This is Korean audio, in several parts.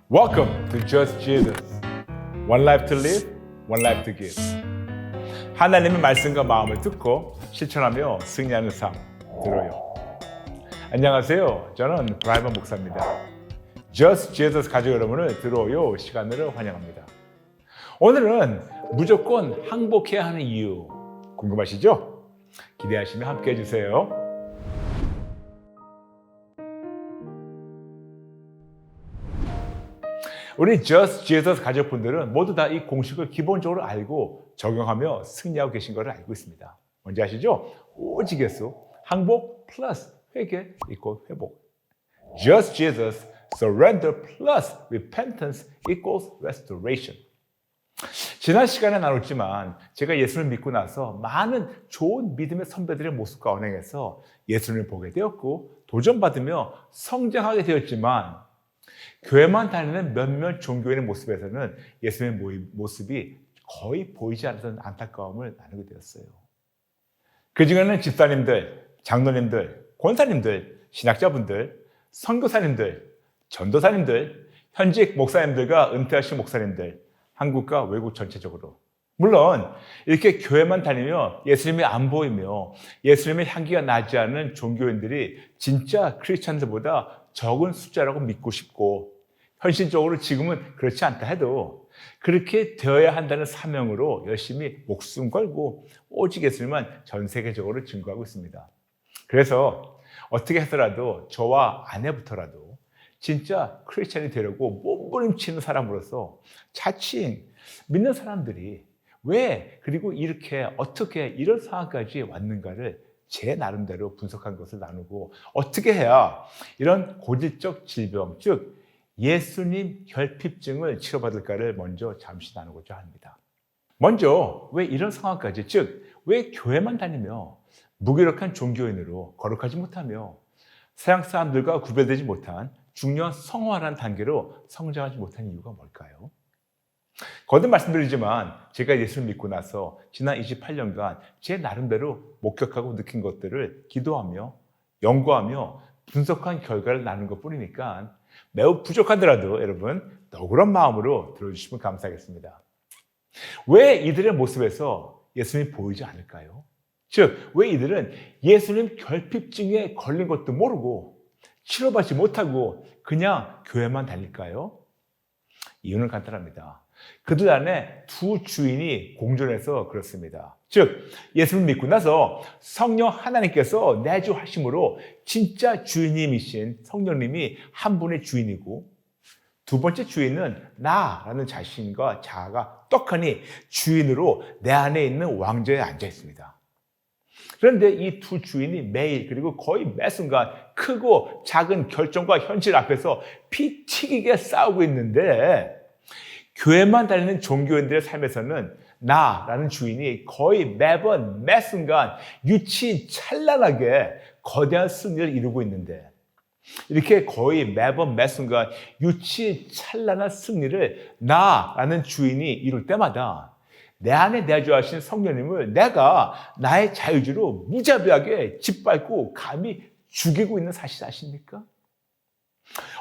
Welcome to Just Jesus. One life to live, one life to give. 하나님의 말씀과 마음을 듣고 실천하며 승리하는 삶 들어요. 안녕하세요. 저는 브라이먼 목사입니다. Just Jesus 가족 여러분을 들어요 시간으로 환영합니다. 오늘은 무조건 항복해야 하는 이유 궁금하시죠? 기대하시며 함께 해주세요. 우리 Just Jesus 가족분들은 모두 다 이 공식을 기본적으로 알고 적용하며 승리하고 계신 것을 알고 있습니다. 뭔지 아시죠? 오직 예수, 항복 플러스 회개 이꼴 회복. Just Jesus, surrender plus repentance equals restoration. 지난 시간에 나눴지만 제가 예수를 믿고 나서 많은 좋은 믿음의 선배들의 모습과 언행에서 예수님을 보게 되었고 도전받으며 성장하게 되었지만 교회만 다니는 몇몇 종교인의 모습에서는 예수님의 모습이 거의 보이지 않던 안타까움을 나누게 되었어요. 그 중에는 집사님들, 장로님들, 권사님들, 신학자분들, 선교사님들, 전도사님들, 현직 목사님들과 은퇴하신 목사님들, 한국과 외국 전체적으로 물론 이렇게 교회만 다니며 예수님이 안 보이며 예수님의 향기가 나지 않는 종교인들이 진짜 크리스찬들보다 적은 숫자라고 믿고 싶고 현실적으로 지금은 그렇지 않다 해도 그렇게 되어야 한다는 사명으로 열심히 목숨 걸고 오직 예수님만 전 세계적으로 증거하고 있습니다. 그래서 어떻게 해서라도 저와 아내부터라도 진짜 크리스찬이 되려고 몸부림치는 사람으로서 자칭 믿는 사람들이 왜 그리고 이렇게 어떻게 이런 상황까지 왔는가를 제 나름대로 분석한 것을 나누고 어떻게 해야 이런 고질적 질병, 즉 예수님 결핍증을 치료받을까를 먼저 잠시 나누고자 합니다. 먼저 왜 이런 상황까지, 즉 왜 교회만 다니며 무기력한 종교인으로 거룩하지 못하며 서양 사람들과 구별되지 못한 중요한 성화라는 단계로 성장하지 못한 이유가 뭘까요? 거듭 말씀드리지만 제가 예수를 믿고 나서 지난 28년간 제 나름대로 목격하고 느낀 것들을 기도하며 연구하며 분석한 결과를 나눈 것뿐이니까 매우 부족하더라도 여러분 너그러운 마음으로 들어주시면 감사하겠습니다. 왜 이들의 모습에서 예수님이 보이지 않을까요? 즉, 왜 이들은 예수님 결핍증에 걸린 것도 모르고 치료받지 못하고 그냥 교회만 다닐까요? 이유는 간단합니다. 그들 안에 두 주인이 공존해서 그렇습니다. 즉 예수를 믿고 나서 성령 하나님께서 내주하심으로 진짜 주인님이신 성령님이 한 분의 주인이고 두 번째 주인은 나라는 자신과 자아가 떡하니 주인으로 내 안에 있는 왕좌에 앉아 있습니다. 그런데 이 두 주인이 매일 그리고 거의 매 순간 크고 작은 결정과 현실 앞에서 피 튀기게 싸우고 있는데 교회만 다니는 종교인들의 삶에서는 나라는 주인이 거의 매번 매 순간 유치찬란하게 거대한 승리를 이루고 있는데 이렇게 거의 매번 매 순간 유치찬란한 승리를 나라는 주인이 이룰 때마다 내 안에 내주하신 성령님을 내가 나의 자유주로 무자비하게 짓밟고 감히 죽이고 있는 사실 아십니까?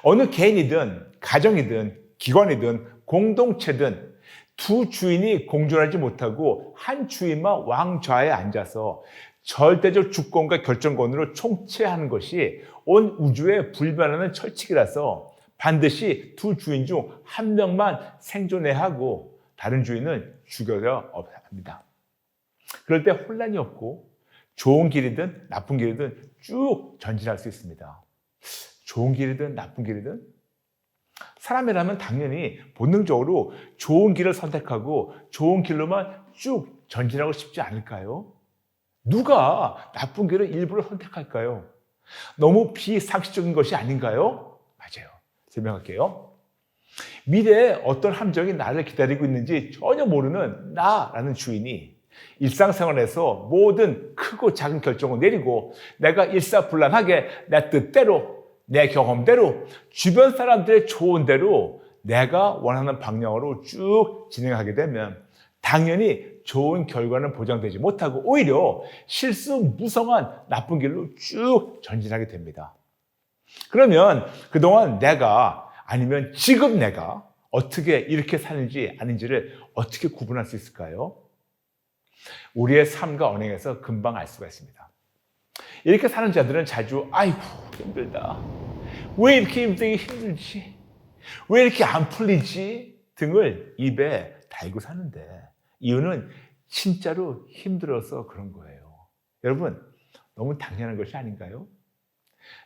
어느 개인이든 가정이든 기관이든 공동체든 두 주인이 공존하지 못하고 한 주인만 왕좌에 앉아서 절대적 주권과 결정권으로 총체하는 것이 온 우주에 불변하는 철칙이라서 반드시 두 주인 중 한 명만 생존해야 하고 다른 주인은 죽여야 합니다. 그럴 때 혼란이 없고 좋은 길이든 나쁜 길이든 쭉 전진할 수 있습니다. 좋은 길이든 나쁜 길이든 사람이라면 당연히 본능적으로 좋은 길을 선택하고 좋은 길로만 쭉 전진하고 싶지 않을까요? 누가 나쁜 길을 일부러 선택할까요? 너무 비상식적인 것이 아닌가요? 맞아요. 설명할게요. 미래에 어떤 함정이 나를 기다리고 있는지 전혀 모르는 나라는 주인이 일상생활에서 모든 크고 작은 결정을 내리고 내가 일사불란하게 내 뜻대로 내 경험대로 주변 사람들의 조언대로 내가 원하는 방향으로 쭉 진행하게 되면 당연히 좋은 결과는 보장되지 못하고 오히려 실수무성한 나쁜 길로 쭉 전진하게 됩니다. 그러면 그동안 내가 아니면 지금 내가 어떻게 이렇게 사는지 아닌지를 어떻게 구분할 수 있을까요? 우리의 삶과 언행에서 금방 알 수가 있습니다. 이렇게 사는 자들은 자주 아이고 힘들다. 왜 이렇게 힘들지? 왜 이렇게 안 풀리지? 등을 입에 달고 사는데 이유는 진짜로 힘들어서 그런 거예요. 여러분, 너무 당연한 것이 아닌가요?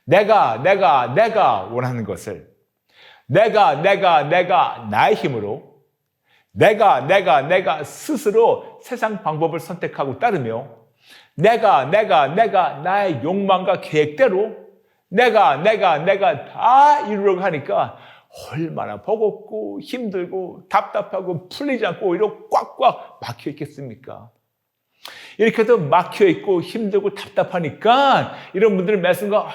내가 원하는 것을 내가 나의 힘으로 내가 스스로 세상 방법을 선택하고 따르며 내가 나의 욕망과 계획대로 내가 다 이루려고 하니까 얼마나 버겁고 힘들고 답답하고 풀리지 않고 오히려 꽉꽉 막혀 있겠습니까? 이렇게 해서 막혀 있고 힘들고 답답하니까 이런 분들은 말씀과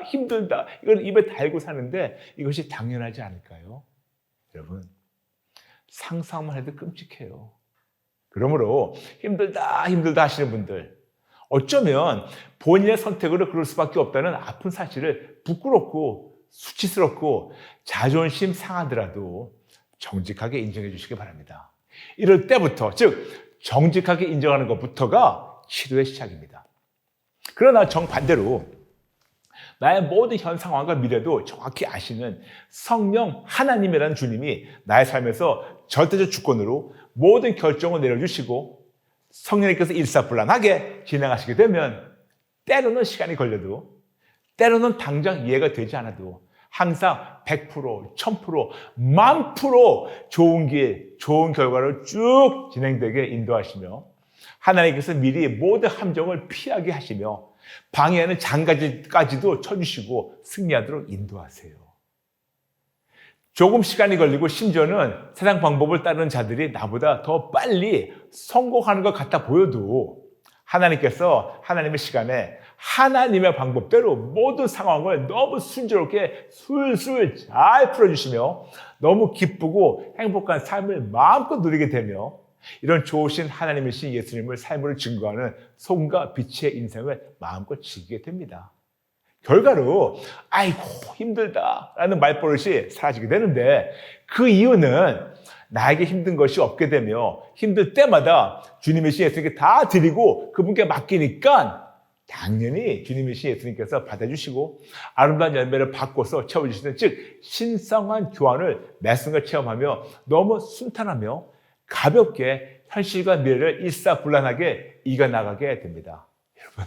힘들다 이걸 입에 달고 사는데 이것이 당연하지 않을까요? 여러분, 상상만 해도 끔찍해요. 그러므로 힘들다 하시는 분들, 어쩌면 본인의 선택으로 그럴 수밖에 없다는 아픈 사실을 부끄럽고 수치스럽고 자존심 상하더라도 정직하게 인정해 주시기 바랍니다. 이럴 때부터, 즉 정직하게 인정하는 것부터가 치료의 시작입니다. 그러나 정반대로 나의 모든 현 상황과 미래도 정확히 아시는 성령 하나님이라는 주님이 나의 삶에서 절대적 주권으로 모든 결정을 내려주시고 성령님께서 일사불란하게 진행하시게 되면 때로는 시간이 걸려도 때로는 당장 이해가 되지 않아도 항상 100%, 1000%, 10,000% 좋은 길, 좋은 결과를 쭉 진행되게 인도하시며 하나님께서 미리 모든 함정을 피하게 하시며 방해하는 장까지도 쳐주시고 승리하도록 인도하세요. 조금 시간이 걸리고 심지어는 세상 방법을 따르는 자들이 나보다 더 빨리 성공하는 것 같아 보여도 하나님께서 하나님의 시간에 하나님의 방법대로 모든 상황을 너무 순조롭게 술술 잘 풀어주시며 너무 기쁘고 행복한 삶을 마음껏 누리게 되며 이런 좋으신 하나님이신 예수님을 삶으로 증거하는 소금과 빛의 인생을 마음껏 즐기게 됩니다. 결과로 아이고 힘들다라는 말버릇이 사라지게 되는데 그 이유는 나에게 힘든 것이 없게 되며 힘들 때마다 주님이신 예수님께 다 드리고 그분께 맡기니까 당연히 주님이신 예수님께서 받아주시고 아름다운 열매를 바꿔서 채워주시는 즉 신성한 교환을 매 순간 체험하며 너무 순탄하며 가볍게 현실과 미래를 일사불란하게 이겨나가게 됩니다. 여러분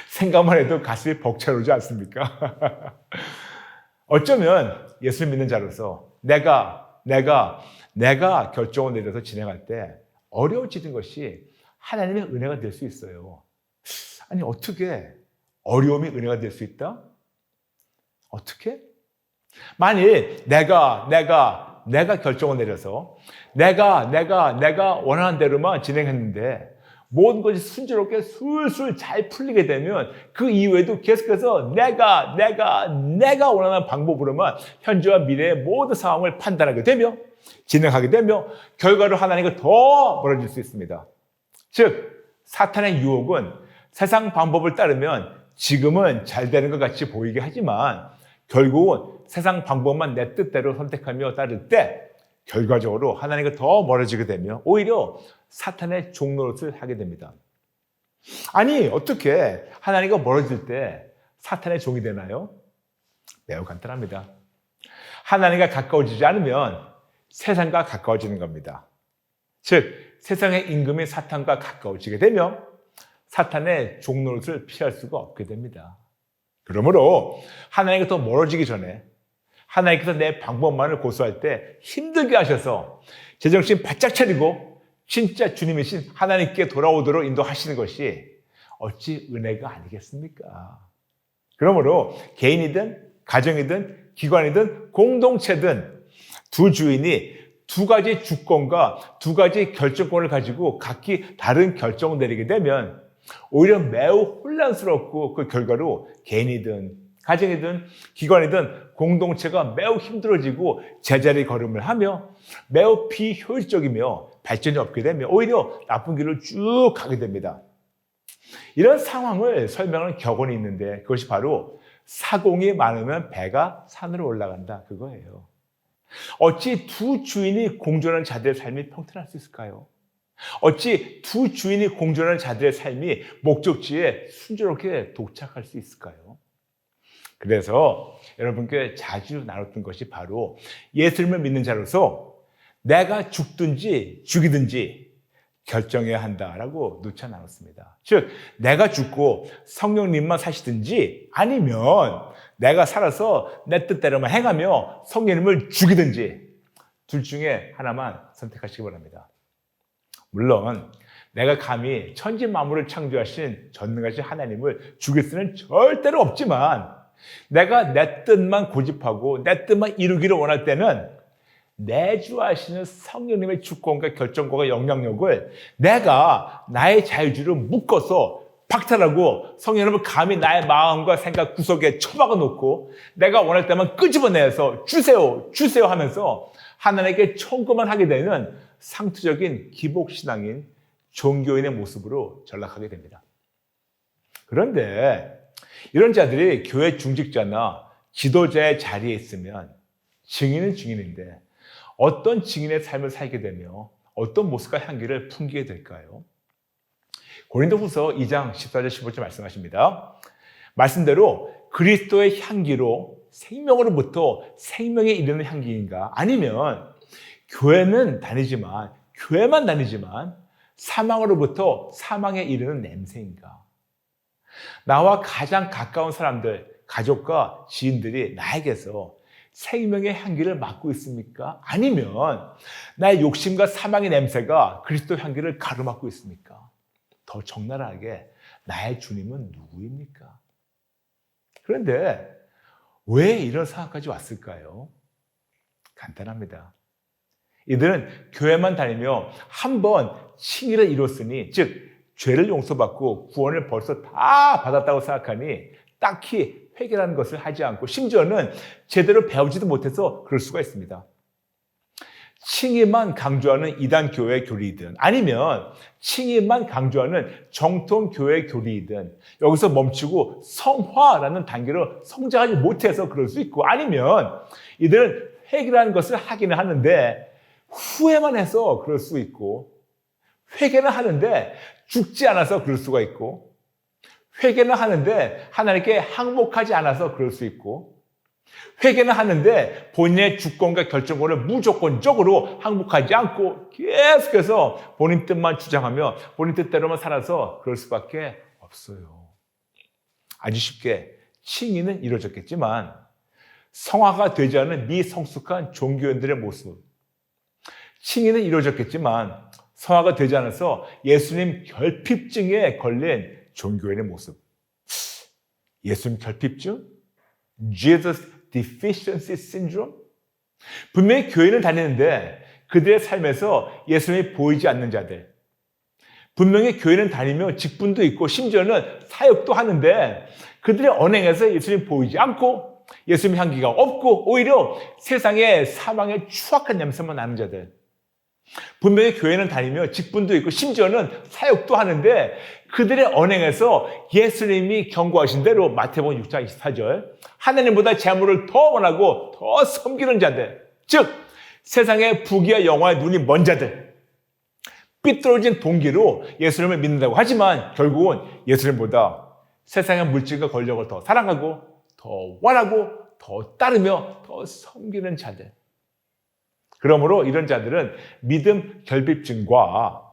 생각만 해도 가슴이 벅차오르지 않습니까? 어쩌면 예수를 믿는 자로서 내가 결정을 내려서 진행할 때 어려워지는 것이 하나님의 은혜가 될 수 있어요. 아니 어떻게 어려움이 은혜가 될 수 있다? 어떻게? 만일 내가 결정을 내려서 내가 원하는 대로만 진행했는데 모든 것이 순조롭게 술술 잘 풀리게 되면 그 이후에도 계속해서 내가 원하는 방법으로만 현재와 미래의 모든 상황을 판단하게 되며 진행하게 되며 결과로 하나님과 더 멀어질 수 있습니다. 즉 사탄의 유혹은 세상 방법을 따르면 지금은 잘 되는 것 같이 보이게 하지만 결국은 세상 방법만 내 뜻대로 선택하며 따를 때 결과적으로 하나님과 더 멀어지게 되며 오히려 사탄의 종노릇을 하게 됩니다. 아니 어떻게 하나님과 멀어질 때 사탄의 종이 되나요? 매우 간단합니다. 하나님과 가까워지지 않으면 세상과 가까워지는 겁니다. 즉 세상의 임금인 사탄과 가까워지게 되며 사탄의 종노릇을 피할 수가 없게 됩니다. 그러므로 하나님과 더 멀어지기 전에 하나님께서 내 방법만을 고수할 때 힘들게 하셔서 제정신 바짝 차리고 진짜 주님이신 하나님께 돌아오도록 인도하시는 것이 어찌 은혜가 아니겠습니까? 그러므로 개인이든 가정이든 기관이든 공동체든 두 주인이 두 가지 주권과 두 가지 결정권을 가지고 각기 다른 결정을 내리게 되면 오히려 매우 혼란스럽고 그 결과로 개인이든 가정이든 기관이든 공동체가 매우 힘들어지고 제자리 걸음을 하며 매우 비효율적이며 발전이 없게 되며 오히려 나쁜 길을 쭉 가게 됩니다. 이런 상황을 설명하는 격언이 있는데 그것이 바로 사공이 많으면 배가 산으로 올라간다. 그거예요. 어찌 두 주인이 공존하는 자들의 삶이 평탄할 수 있을까요? 어찌 두 주인이 공존하는 자들의 삶이 목적지에 순조롭게 도착할 수 있을까요? 그래서 여러분께 자주 나눴던 것이 바로 예수님을 믿는 자로서 내가 죽든지 죽이든지 결정해야 한다라고 누차 나눴습니다. 즉, 내가 죽고 성령님만 사시든지 아니면 내가 살아서 내 뜻대로만 행하며 성령님을 죽이든지 둘 중에 하나만 선택하시기 바랍니다. 물론 내가 감히 천지 만물을 창조하신 전능하신 하나님을 죽일 수는 절대로 없지만 내가 내 뜻만 고집하고 내 뜻만 이루기를 원할 때는 내주하시는 성령님의 주권과 결정권과 영향력을 내가 나의 자유주의로 묶어서 박탈하고 성령님을 감히 나의 마음과 생각 구석에 처박아 놓고 내가 원할 때만 끄집어내서 주세요 하면서 하나님께 청구만 하게 되는 상투적인 기복신앙인 종교인의 모습으로 전락하게 됩니다. 그런데 이런 자들이 교회 중직자나 지도자의 자리에 있으면 증인은 증인인데 어떤 증인의 삶을 살게 되며 어떤 모습과 향기를 풍기게 될까요? 고린도후서 2장 14절 15절 말씀하십니다. 말씀대로 그리스도의 향기로 생명으로부터 생명에 이르는 향기인가? 아니면 교회만 다니지만 사망으로부터 사망에 이르는 냄새인가? 나와 가장 가까운 사람들, 가족과 지인들이 나에게서 생명의 향기를 맡고 있습니까? 아니면 나의 욕심과 사망의 냄새가 그리스도 향기를 가로막고 있습니까? 더 적나라하게 나의 주님은 누구입니까? 그런데 왜 이런 상황까지 왔을까요? 간단합니다. 이들은 교회만 다니며 한 번 칭의를 이뤘으니, 즉 죄를 용서받고 구원을 벌써 다 받았다고 생각하니 딱히 회개라는 것을 하지 않고 심지어는 제대로 배우지도 못해서 그럴 수가 있습니다. 칭의만 강조하는 이단 교회 교리이든 아니면 칭의만 강조하는 정통 교회 교리이든 여기서 멈추고 성화라는 단계로 성장하지 못해서 그럴 수 있고, 아니면 이들은 회개라는 것을 하기는 하는데 후회만 해서 그럴 수 있고, 회개는 하는데 죽지 않아서 그럴 수가 있고, 회개는 하는데 하나님께 항복하지 않아서 그럴 수 있고, 회개는 하는데 본인의 주권과 결정권을 무조건적으로 항복하지 않고 계속해서 본인 뜻만 주장하며 본인 뜻대로만 살아서 그럴 수밖에 없어요. 아주 쉽게 칭의는 이루어졌겠지만 성화가 되지 않은 미성숙한 종교인들의 모습, 칭의는 이루어졌겠지만 성화가 되지 않아서 예수님 결핍증에 걸린 종교인의 모습. 예수님 결핍증? Jesus Deficiency Syndrome? 분명히 교회는 다니는데 그들의 삶에서 예수님이 보이지 않는 자들. 분명히 교회는 다니며 직분도 있고 심지어는 사역도 하는데 그들의 언행에서 예수님이 보이지 않고 예수님 향기가 없고 오히려 세상에 사망의 추악한 냄새만 나는 자들. 분명히 교회는 다니며 직분도 있고 심지어는 사역도 하는데 그들의 언행에서 예수님이 경고하신 대로 마태복음 6장 24절 하나님보다 재물을 더 원하고 더 섬기는 자들, 즉 세상의 부귀와 영화에 눈이 먼 자들, 삐뚤어진 동기로 예수님을 믿는다고 하지만 결국은 예수님보다 세상의 물질과 권력을 더 사랑하고 더 원하고 더 따르며 더 섬기는 자들. 그러므로 이런 자들은 믿음 결핍증과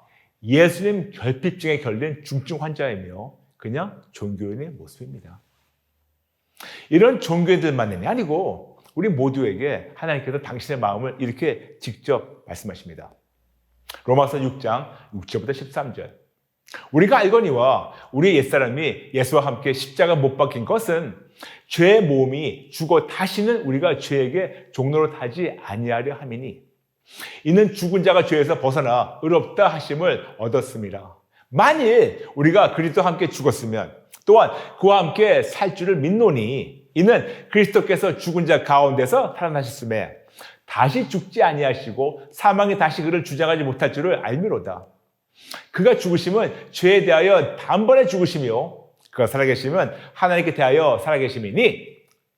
예수님 결핍증에 걸린 중증 환자이며 그냥 종교인의 모습입니다. 이런 종교인들만이 아니고 우리 모두에게 하나님께서 당신의 마음을 이렇게 직접 말씀하십니다. 로마서 6장 6절부터 13절. 우리가 알거니와 우리의 옛사람이 예수와 함께 십자가 못 박힌 것은 죄의 몸이 죽어 다시는 우리가 죄에게 종로로 타지 아니하려 함이니 이는 죽은 자가 죄에서 벗어나 의롭다 하심을 얻었습니다. 만일 우리가 그리스도와 함께 죽었으면 또한 그와 함께 살 줄을 믿노니 이는 그리스도께서 죽은 자 가운데서 살아나셨음에 다시 죽지 아니하시고 사망이 다시 그를 주장하지 못할 줄을 알미로다. 그가 죽으심은 죄에 대하여 단번에 죽으시며 그가 살아계시면 하나님께 대하여 살아계심이니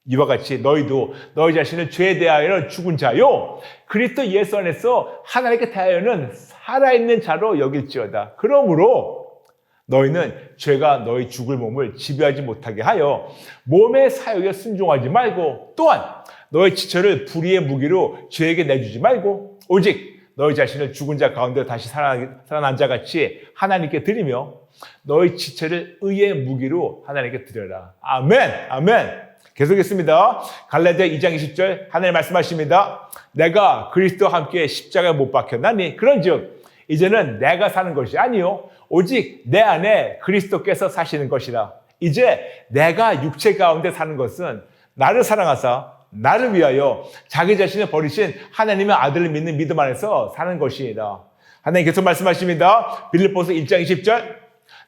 이와 같이 너희도 너희 자신을 죄에 대하여 죽은 자요 그리스도 예수 안에서 하나님께 대하여는 살아있는 자로 여길지어다. 그러므로 너희는 죄가 너희 죽을 몸을 지배하지 못하게 하여 몸의 사욕에 순종하지 말고 또한 너희 지체를 불의의 무기로 죄에게 내주지 말고 오직 너희 자신을 죽은 자 가운데 다시 살아난 자 같이 하나님께 드리며 너희 지체를 의의 무기로 하나님께 드려라. 아멘. 아멘. 계속했습니다. 갈라디아 2장 20절 하나님 말씀하십니다. 내가 그리스도와 함께 십자가에 못 박혔나니 그런즉 이제는 내가 사는 것이 아니요 오직 내 안에 그리스도께서 사시는 것이라. 이제 내가 육체 가운데 사는 것은 나를 사랑하사 나를 위하여 자기 자신을 버리신 하나님의 아들을 믿는 믿음 안에서 사는 것이다. 하나님 계속 말씀하십니다. 빌립보서 1장 20절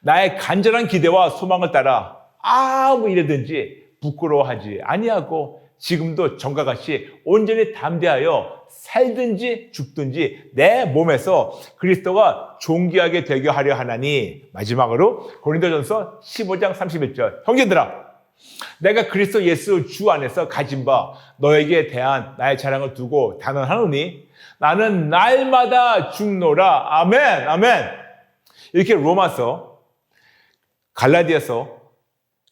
나의 간절한 기대와 소망을 따라 아무 일이든지 부끄러워하지 아니하고 지금도 전과 같이 온전히 담대하여 살든지 죽든지 내 몸에서 그리스도가 존귀하게 되게 하려 하나니. 마지막으로 고린도전서 15장 31절 형제들아 내가 그리스도 예수 주 안에서 가진 바 너에게 대한 나의 자랑을 두고 단언하노니 나는 날마다 죽노라. 아멘. 아멘. 이렇게 로마서, 갈라디아서,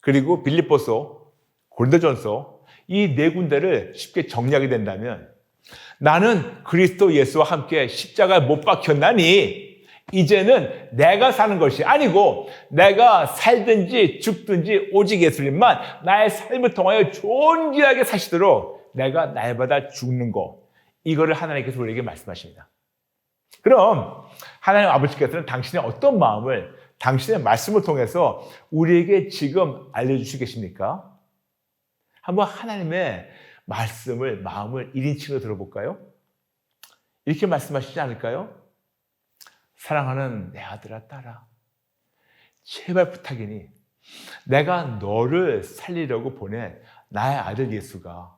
그리고 빌립보서, 고린도전서 이 네 군데를 쉽게 정리하게 된다면 나는 그리스도 예수와 함께 십자가에 못 박혔나니 이제는 내가 사는 것이 아니고 내가 살든지 죽든지 오직 예수님만 나의 삶을 통하여 존귀하게 사시도록 내가 날마다 죽는 것. 이거를 하나님께서 우리에게 말씀하십니다. 그럼 하나님 아버지께서는 당신의 어떤 마음을 당신의 말씀을 통해서 우리에게 지금 알려주시고 계십니까? 한번 하나님의 말씀을, 마음을 1인칭으로 들어볼까요? 이렇게 말씀하시지 않을까요? 사랑하는 내 아들아 딸아 제발 부탁이니 내가 너를 살리려고 보낸 나의 아들 예수가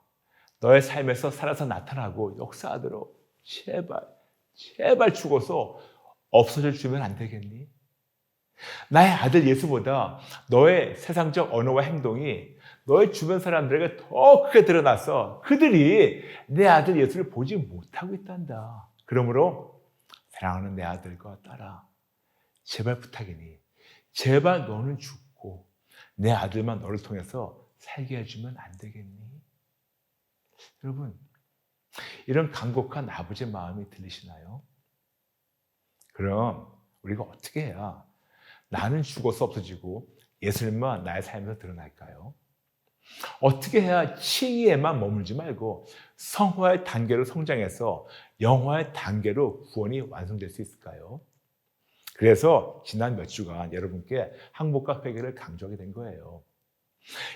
너의 삶에서 살아서 나타나고 역사하도록 제발 죽어서 없어져 주면 안 되겠니? 나의 아들 예수보다 너의 세상적 언어와 행동이 너의 주변 사람들에게 더 크게 드러나서 그들이 내 아들 예수를 보지 못하고 있단다. 그러므로 사랑하는 내 아들과 딸아 제발 부탁이니 제발 너는 죽고 내 아들만 너를 통해서 살게 해주면 안 되겠니? 여러분 이런 간곡한 아버지의 마음이 들리시나요? 그럼 우리가 어떻게 해야 나는 죽어서 없어지고 예수님만 나의 삶에서 드러날까요? 어떻게 해야 칭의에만 머물지 말고 성화의 단계로 성장해서 영화의 단계로 구원이 완성될 수 있을까요? 그래서 지난 몇 주간 여러분께 항복과 회개를 강조하게 된 거예요.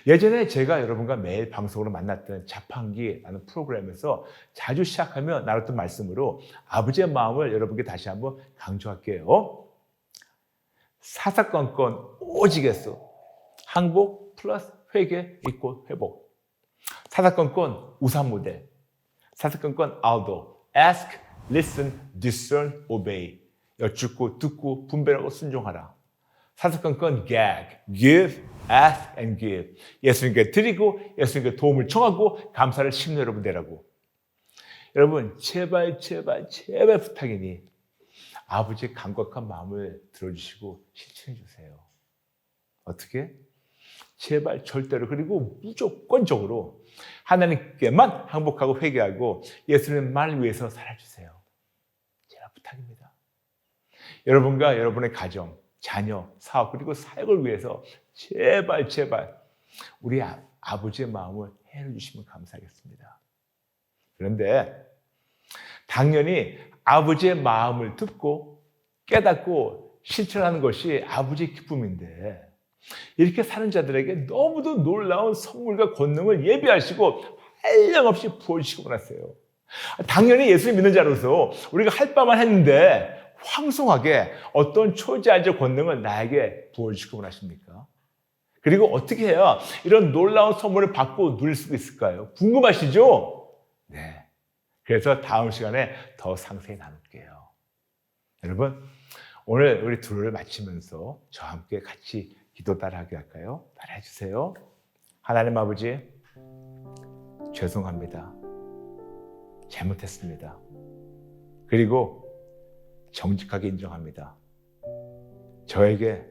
예전에 제가 여러분과 매일 방송으로 만났던 자판기라는 프로그램에서 자주 시작하며 나눴던 말씀으로 아버지의 마음을 여러분께 다시 한번 강조할게요. 사사건건 오직에서 항복 플러스 회개 있고 회복. 사사건건 우산 모델. 사사건건 아우도. Ask, listen, discern, obey. 여쭙고 듣고 분별하고 순종하라. 사사건건 gag. Give, ask and give. 예수님께 드리고 예수님께 도움을 청하고 감사를 심는 여러분 되라고. 여러분 제발 부탁이니 아버지의 간곡한 마음을 들어주시고 실천해 주세요. 어떻게? 제발 절대로 그리고 무조건적으로 하나님께만 항복하고 회개하고 예수님만을 위해서 살아주세요. 제발 부탁입니다. 여러분과 여러분의 가정, 자녀, 사업 그리고 사역을 위해서 제발 우리 아버지의 마음을 헤아려 주시면 감사하겠습니다. 그런데 당연히 아버지의 마음을 듣고 깨닫고 실천하는 것이 아버지의 기쁨인데 이렇게 사는 자들에게 너무도 놀라운 선물과 권능을 예비하시고 한량없이 부어주시고 나세요. 당연히 예수님 믿는 자로서 우리가 할 바만 했는데 황송하게 어떤 초자연적 권능을 나에게 부어주시고 원하십니까? 그리고 어떻게 해야 이런 놀라운 선물을 받고 누릴 수 있을까요? 궁금하시죠? 네. 그래서 다음 시간에 더 상세히 나눌게요. 여러분, 오늘 우리 둘을 마치면서 저와 함께 같이 기도 따라하게 할까요? 따라해 주세요. 하나님 아버지, 죄송합니다. 잘못했습니다. 그리고 정직하게 인정합니다. 저에게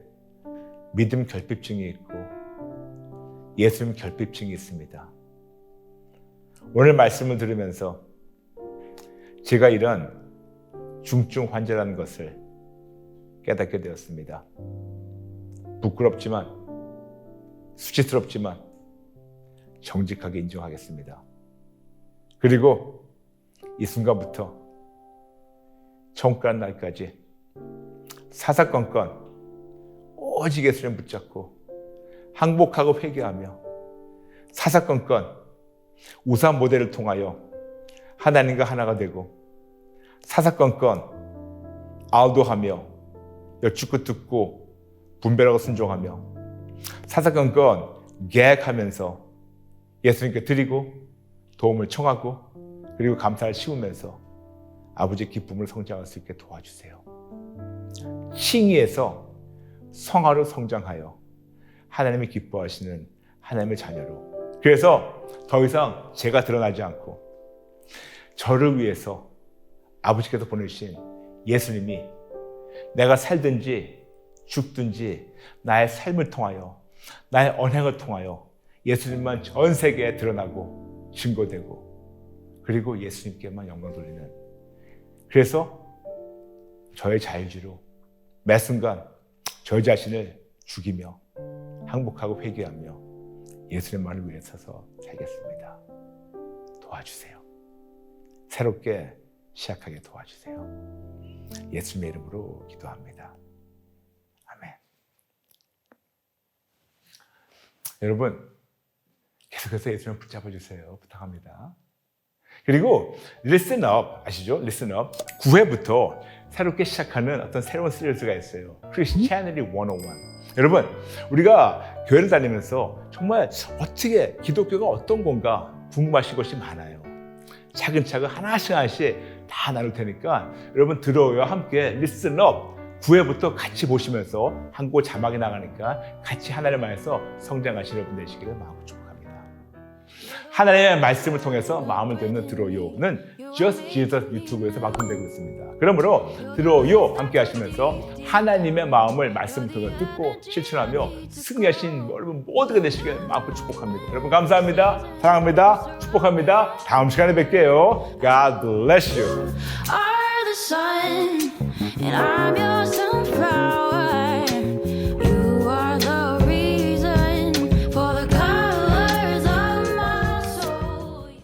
믿음 결핍증이 있고 예수님 결핍증이 있습니다. 오늘 말씀을 들으면서 제가 이런 중증 환자라는 것을 깨닫게 되었습니다. 부끄럽지만 수치스럽지만 정직하게 인정하겠습니다. 그리고 이 순간부터 천국가는 날까지 사사건건 오직 예수님 붙잡고 항복하고 회개하며 사사건건 우상 모델을 통하여 하나님과 하나가 되고 사사건건 아우도하며 여쭙고 듣고 분별하고 순종하며 사사건건 계획하면서 예수님께 드리고 도움을 청하고 그리고 감사를 씌우면서 아버지의 기쁨을 성장할 수 있게 도와주세요. 칭의에서 성화로 성장하여 하나님이 기뻐하시는 하나님의 자녀로, 그래서 더 이상 제가 드러나지 않고 저를 위해서 아버지께서 보내주신 예수님이 내가 살든지 죽든지 나의 삶을 통하여 나의 언행을 통하여 예수님만 전 세계에 드러나고 증거되고 그리고 예수님께만 영광 돌리는, 그래서 저의 자유주로 매 순간 저 자신을 죽이며 항복하고 회개하며 예수님만을 위해 서서 살겠습니다. 도와주세요. 새롭게 시작하게 도와주세요. 예수님의 이름으로 기도합니다. 아멘. 여러분, 계속해서 예수님 붙잡아 주세요. 부탁합니다. 그리고 Listen Up 아시죠? Listen Up 9회부터 새롭게 시작하는 어떤 새로운 시리즈가 있어요. Christianity 101. 여러분, 우리가 교회를 다니면서 정말 어떻게 기독교가 어떤 건가 궁금하신 것이 많아요. 차근차근 하나씩 다 나눌 테니까 여러분 들어요. 함께 Listen Up 9회부터 같이 보시면서 한국어 자막이 나가니까 같이 하나님 안에서 성장하시는 여러분 되시기를 마음으로 축복합니다. 하나님의 말씀을 통해서 마음을 듣는 들어요는 Just Jesus 유튜브에서 방송되고 있습니다. 그러므로 들어요 함께 하시면서 하나님의 마음을 말씀을 통해 듣고 실천하며 승리하신 여러분 모두가 되시길 마음으로 축복합니다. 여러분 감사합니다. 사랑합니다. 축복합니다. 다음 시간에 뵐게요. God bless you. Are the sun, and I'm your sunflower.